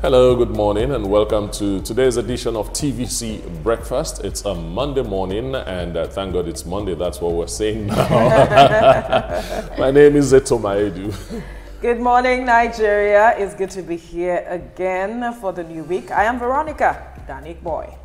Hello, good morning, and welcome to today's edition of TVC Breakfast. It's a Monday morning, and thank God it's Monday. That's what we're saying now. My name is Zeto Maedu. Good morning, Nigeria. It's good to be here again for the new week. I am Veronica, Danik Boy.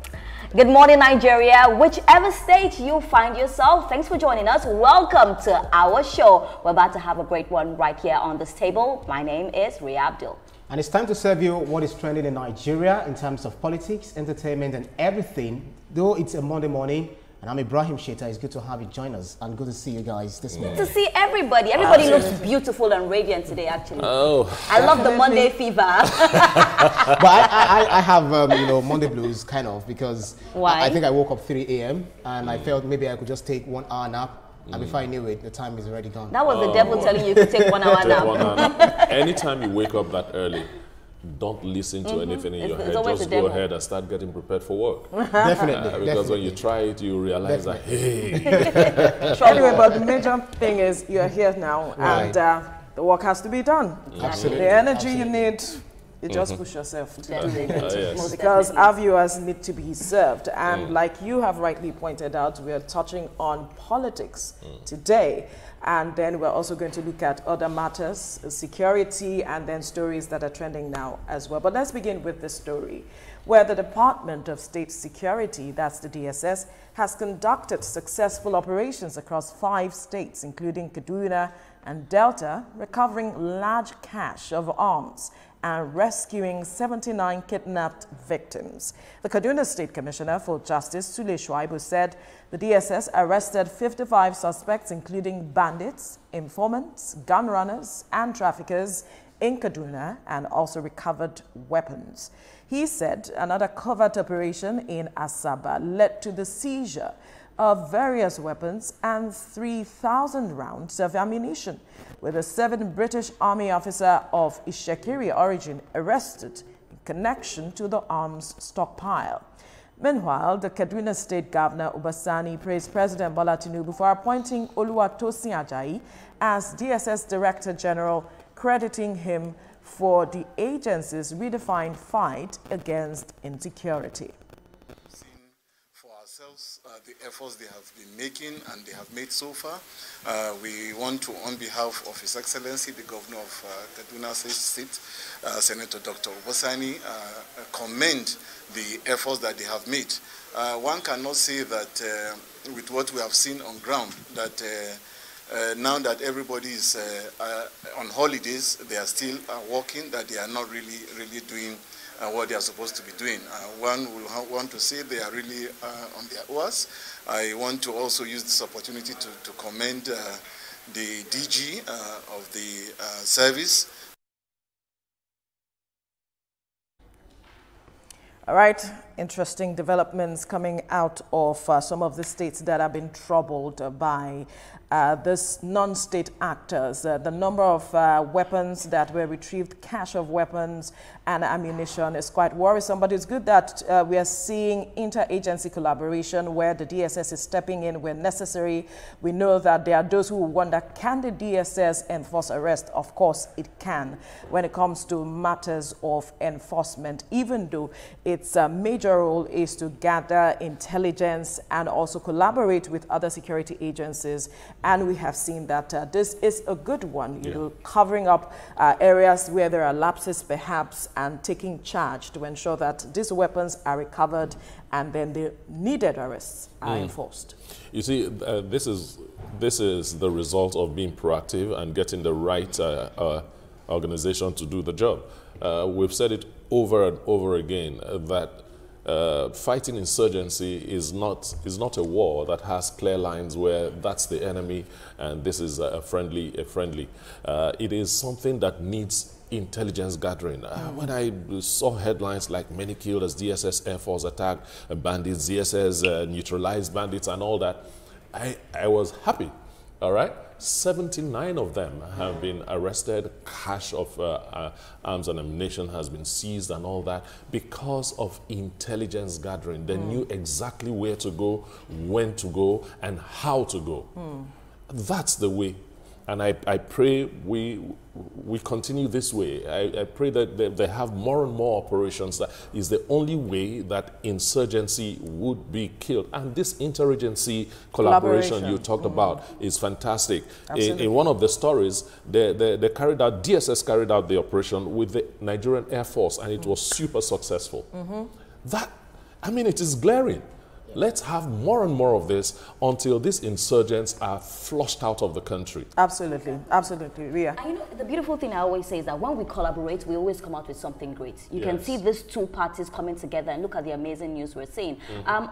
Good morning, Nigeria. Whichever state you find yourself, thanks for joining us. Welcome to our show. We're about to have a great one right here on this table. My name is Ria Abdul. And it's time to serve you what is trending in Nigeria in terms of politics, entertainment, and everything. Though it's a Monday morning, and I'm Ibrahim Sheta. It's good to have you join us, and good to see you guys this morning. Good to see everybody. Everybody looks beautiful and radiant today, actually. Oh, I love the Monday fever. But I have, Monday blues, kind of, because I think I woke up 3 a.m. and I felt maybe I could just take 1 hour nap. And before I knew it, the time is already gone. That was the devil telling you to take 1 hour nap. Anytime you wake up that early, don't listen to anything in your head. Just go ahead and start getting prepared for work. Definitely. Because when you try it, you realize that, hey. Anyway, but the major thing is you're here now, and the work has to be done. Absolutely. The energy you need, you just push yourself to do it. Yes. Because our viewers need to be served. And like you have rightly pointed out, we are touching on politics today. And then we're also going to look at other matters, security, and then stories that are trending now as well. But let's begin with this story, where the Department of State Security, that's the DSS, has conducted successful operations across 5 states, including Kaduna and Delta, recovering large cache of arms and rescuing 79 kidnapped victims. The Kaduna State Commissioner for Justice, Sule Shuaibu, said the DSS arrested 55 suspects, including bandits, informants, gun runners, and traffickers in Kaduna, and also recovered weapons. He said another covert operation in Asaba led to the seizure of various weapons and 3,000 rounds of ammunition, with a 7 British Army officer of Ishekiri origin arrested in connection to the arms stockpile. Meanwhile, the Kaduna State Governor, Uba Sani, praised President Bola Tinubu for appointing Oluwatosin Ajayi as DSS Director General, crediting him for the agency's redefined fight against insecurity. The efforts they have been making and they have made so far. We want to, on behalf of His Excellency, the Governor of Kaduna State, Senator Dr. Uba Sani, commend the efforts that they have made. One cannot say that with what we have seen on ground, that now that everybody is on holidays, they are still working, that they are not really doing what they are supposed to be doing. One will want to say they are really on their oars. I want to also use this opportunity to commend the DG of the service. All right, interesting developments coming out of some of the states that have been troubled by this non-state actors. The number of weapons that were retrieved, cache of weapons and ammunition, is quite worrisome. But it's good that we are seeing interagency collaboration where the DSS is stepping in where necessary. We know that there are those who wonder, can the DSS enforce arrest? Of course it can when it comes to matters of enforcement, even though its major role is to gather intelligence and also collaborate with other security agencies. And we have seen that this is a good one, you know, covering up areas where there are lapses perhaps, and taking charge to ensure that these weapons are recovered and then the needed arrests are enforced. You see, this is the result of being proactive and getting the right organization to do the job. We've said it over and over again that fighting insurgency is not a war that has clear lines where that's the enemy and this is a friendly. It is something that needs intelligence gathering. When I saw headlines like many killed as DSS Air Force attacked bandits, DSS neutralized bandits and all that, I was happy, all right? 79 of them have been arrested, cache of arms and ammunition has been seized and all that because of intelligence gathering. They knew exactly where to go, when to go, and how to go. That's the way. And I pray we we continue this way. I pray that they have more and more operations. That is the only way that insurgency would be killed. And this interagency collaboration you talked about is fantastic. In one of the stories, they carried out, DSS carried out the operation with the Nigerian Air Force, and it was super successful. That, I mean, it is glaring. Let's have more and more of this until these insurgents are flushed out of the country. Absolutely, absolutely, Ria. And you know, the beautiful thing I always say is that when we collaborate, we always come out with something great. You can see these two parties coming together and look at the amazing news we're seeing.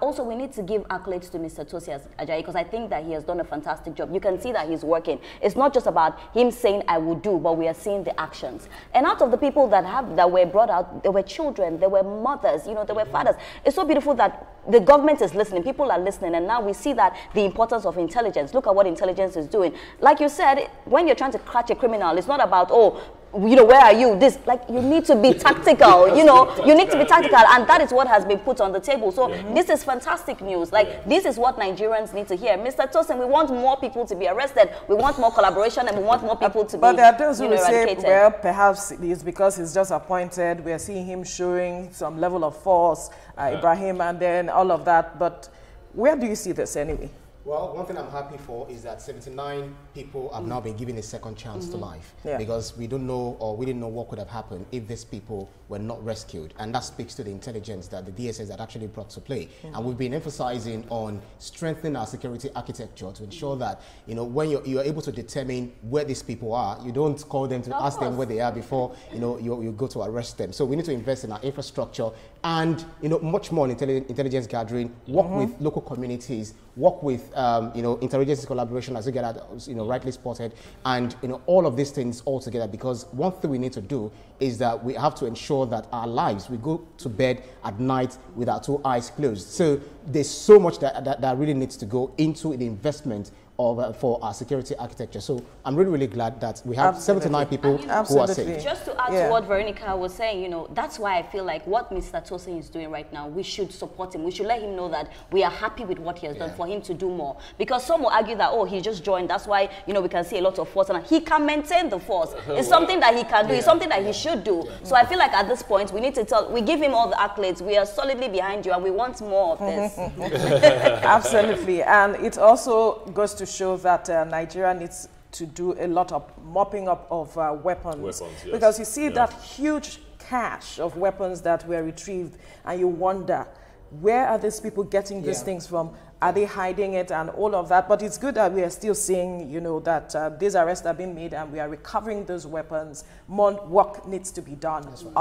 Also, we need to give accolades to Mr. Oluwatosin Ajayi, because I think that he has done a fantastic job. You can see that he's working. It's not just about him saying, I will do, but we are seeing the actions. And out of the people that were brought out, there were children, there were mothers, you know, there were fathers. It's so beautiful that the government is listening, people are listening, and now we see that the importance of intelligence. Look at what intelligence is doing. Like you said, when you're trying to catch a criminal, it's not about, oh, you know, where are you? This, like, you need to be tactical, you know, you need to be tactical, and that is what has been put on the table. So this is fantastic news. Like, this is what Nigerians need to hear. Mr. Tosin, we want more people to be arrested. We want more collaboration, and we want more people to be eradicated. But there are those who will say, well, perhaps it's because he's just appointed. We are seeing him showing some level of force, Ibrahim, and then all of that. But where do you see this anyway? Well, one thing I'm happy for is that 79 people have now been given a second chance to life, because we don't know, or we didn't know what could have happened if these people were not rescued. And that speaks to the intelligence that the DSS had actually brought to play. And we've been emphasizing on strengthening our security architecture to ensure that, you know, when you're able to determine where these people are, you don't call them to ask them where they are before, you know, you go to arrest them. So we need to invest in our infrastructure and, you know, much more in intelligence gathering, work with local communities, work with, you know, interagency collaboration, as you get at, you know, rightly spotted, and, you know, all of these things all together, because one thing we need to do is that we have to ensure that our lives, we go to bed at night with our two eyes closed. So there's so much that really needs to go into the investment of, for our security architecture. So I'm really, really glad that we have 79 people who are safe. Just to add to what Veronica was saying, you know, that's why I feel like what Mr. Tosin is doing right now, we should support him. We should let him know that we are happy with what he has done, for him to do more. Because some will argue that, oh, he just joined, that's why, you know, we can see a lot of force. And he can maintain the force. It's something that he can do. It's something that he should do. So I feel like at this point, we need to we give him all the accolades. We are solidly behind you, and we want more of this. Absolutely. And it also goes to show that Nigeria needs to do a lot of mopping up of weapons. Because you see that huge cache of weapons that were retrieved, and you wonder, where are these people getting these things from? Are they hiding it and all of that? But it's good that we are still seeing, you know, that these arrests are being made and we are recovering those weapons. More work needs to be done, obviously.